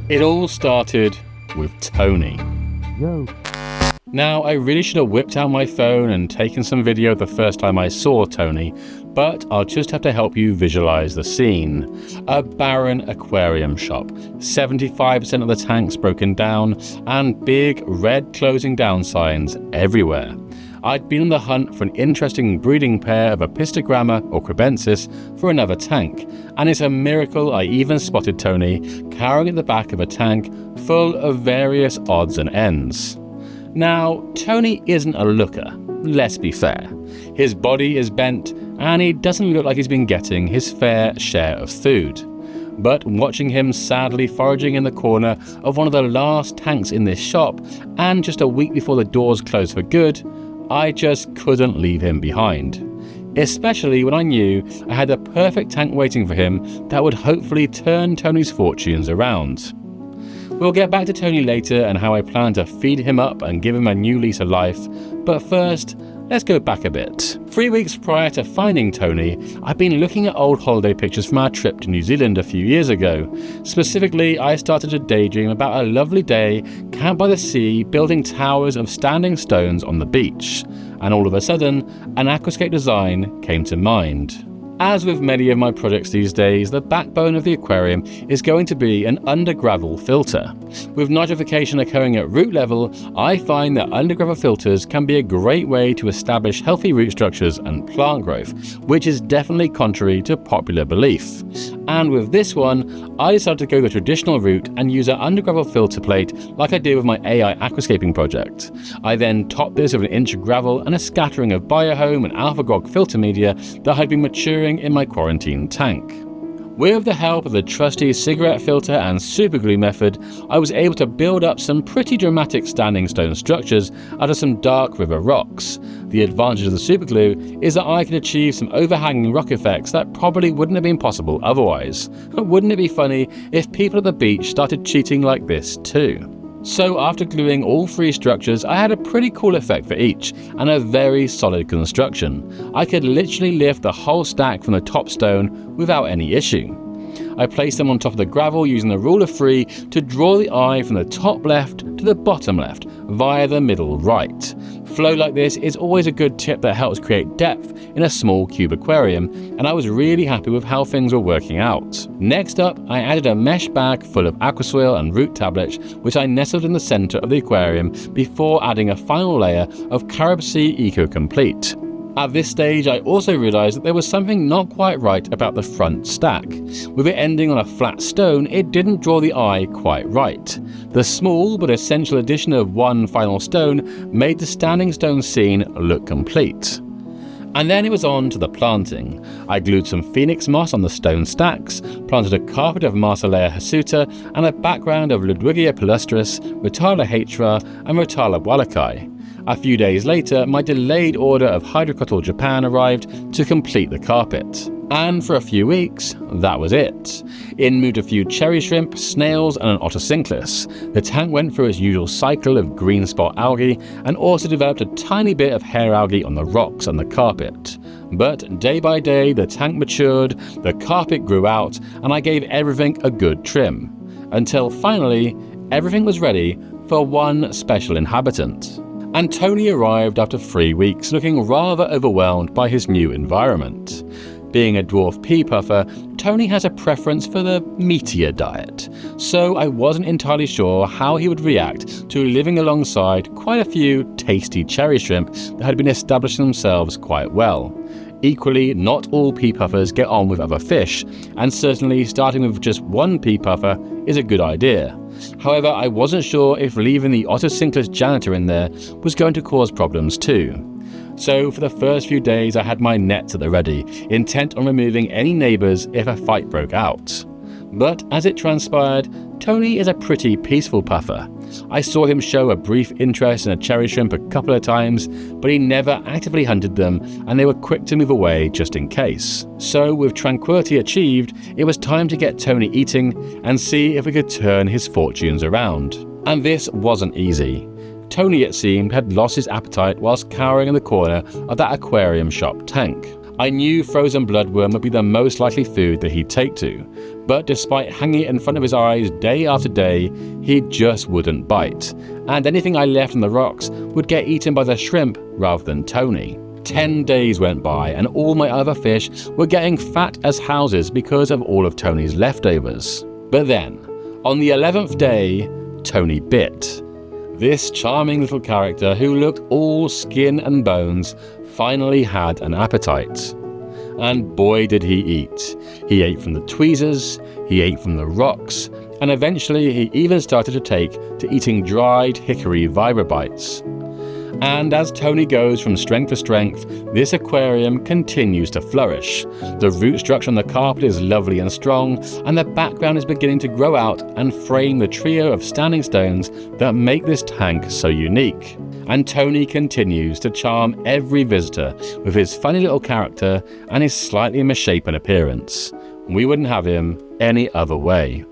It all started with Tony. Yo. Now, I really should have whipped out my phone and taken some video the first time I saw Tony, but I'll just have to help you visualize the scene. A barren aquarium shop, 75% of the tanks broken down, and big red closing down signs everywhere. I'd been on the hunt for an interesting breeding pair of Apistogramma or Crebensis for another tank, and it's a miracle I even spotted Tony cowering at the back of a tank full of various odds and ends. Now, Tony isn't a looker, let's be fair. His body is bent, and he doesn't look like he's been getting his fair share of food. But watching him sadly foraging in the corner of one of the last tanks in this shop, and just a week before the doors closed for good, I just couldn't leave him behind. Especially when I knew I had the perfect tank waiting for him that would hopefully turn Tony's fortunes around. We'll get back to Tony later and how I plan to feed him up and give him a new lease of life, but first, let's go back a bit. 3 weeks prior to finding Tony, I'd been looking at old holiday pictures from our trip to New Zealand a few years ago. Specifically, I started to daydream about a lovely day camped by the sea, building towers of standing stones on the beach. And all of a sudden, an Aquascape design came to mind. As with many of my projects these days, the backbone of the aquarium is going to be an under-gravel filter. With nitrification occurring at root level, I find that under-gravel filters can be a great way to establish healthy root structures and plant growth, which is definitely contrary to popular belief. And with this one, I decided to go the traditional route and use an under-gravel filter plate like I did with my AI Aquascaping project. I then topped this with an inch of gravel and a scattering of Biohome and AlphaGog filter media that had been maturing in my quarantine tank. With the help of the trusty cigarette filter and superglue method, I was able to build up some pretty dramatic standing stone structures out of some dark river rocks. The advantage of the superglue is that I can achieve some overhanging rock effects that probably wouldn't have been possible otherwise. Wouldn't it be funny if people at the beach started cheating like this too? So after gluing all three structures, I had a pretty cool effect for each, and a very solid construction. I could literally lift the whole stack from the top stone without any issue. I placed them on top of the gravel using the rule of 3 to draw the eye from the top left to the bottom left via the middle right. Flow like this is always a good tip that helps create depth in a small cube aquarium, and I was really happy with how things were working out. Next up, I added a mesh bag full of aquasoil and root tablets, which I nestled in the center of the aquarium before adding a final layer of Carib Sea Eco Complete. At this stage, I also realised that there was something not quite right about the front stack. With it ending on a flat stone, it didn't draw the eye quite right. The small but essential addition of one final stone made the standing stone scene look complete. And then it was on to the planting. I glued some phoenix moss on the stone stacks, planted a carpet of Marsilea hirsuta and a background of Ludwigia palustris, Rotala hatra and Rotala wallacei. A few days later, my delayed order of Hydrocotyle Japan arrived to complete the carpet. And for a few weeks, that was it. In moved a few cherry shrimp, snails and an otocinclus. The tank went through its usual cycle of green spot algae and also developed a tiny bit of hair algae on the rocks and the carpet. But day by day, the tank matured, the carpet grew out, and I gave everything a good trim. Until finally, everything was ready for one special inhabitant. And Tony arrived after 3 weeks, looking rather overwhelmed by his new environment. Being a dwarf pea puffer, Tony has a preference for the meatier diet, so I wasn't entirely sure how he would react to living alongside quite a few tasty cherry shrimp that had been establishing themselves quite well. Equally, not all pea puffers get on with other fish, and certainly starting with just one pea puffer is a good idea. However, I wasn't sure if leaving the otocinclus janitor in there was going to cause problems too. So for the first few days I had my nets at the ready, intent on removing any neighbours if a fight broke out. But as it transpired, Tony is a pretty peaceful puffer. I saw him show a brief interest in a cherry shrimp a couple of times, but he never actively hunted them and they were quick to move away just in case. So with tranquility achieved, it was time to get Tony eating and see if we could turn his fortunes around. And this wasn't easy. Tony, it seemed, had lost his appetite whilst cowering in the corner of that aquarium shop tank. I knew frozen bloodworm would be the most likely food that he'd take to, but despite hanging it in front of his eyes day after day, he just wouldn't bite, and anything I left on the rocks would get eaten by the shrimp rather than Tony. 10 days went by and all my other fish were getting fat as houses because of all of Tony's leftovers. But then, on the 11th day, Tony bit. This charming little character, who looked all skin and bones, finally had an appetite. And boy did he eat. He ate from the tweezers, he ate from the rocks, and eventually he even started to take to eating dried hickory vibrobites. And as Tony goes from strength to strength, this aquarium continues to flourish. The root structure on the carpet is lovely and strong, and the background is beginning to grow out and frame the trio of standing stones that make this tank so unique. And Tony continues to charm every visitor with his funny little character and his slightly misshapen appearance. We wouldn't have him any other way.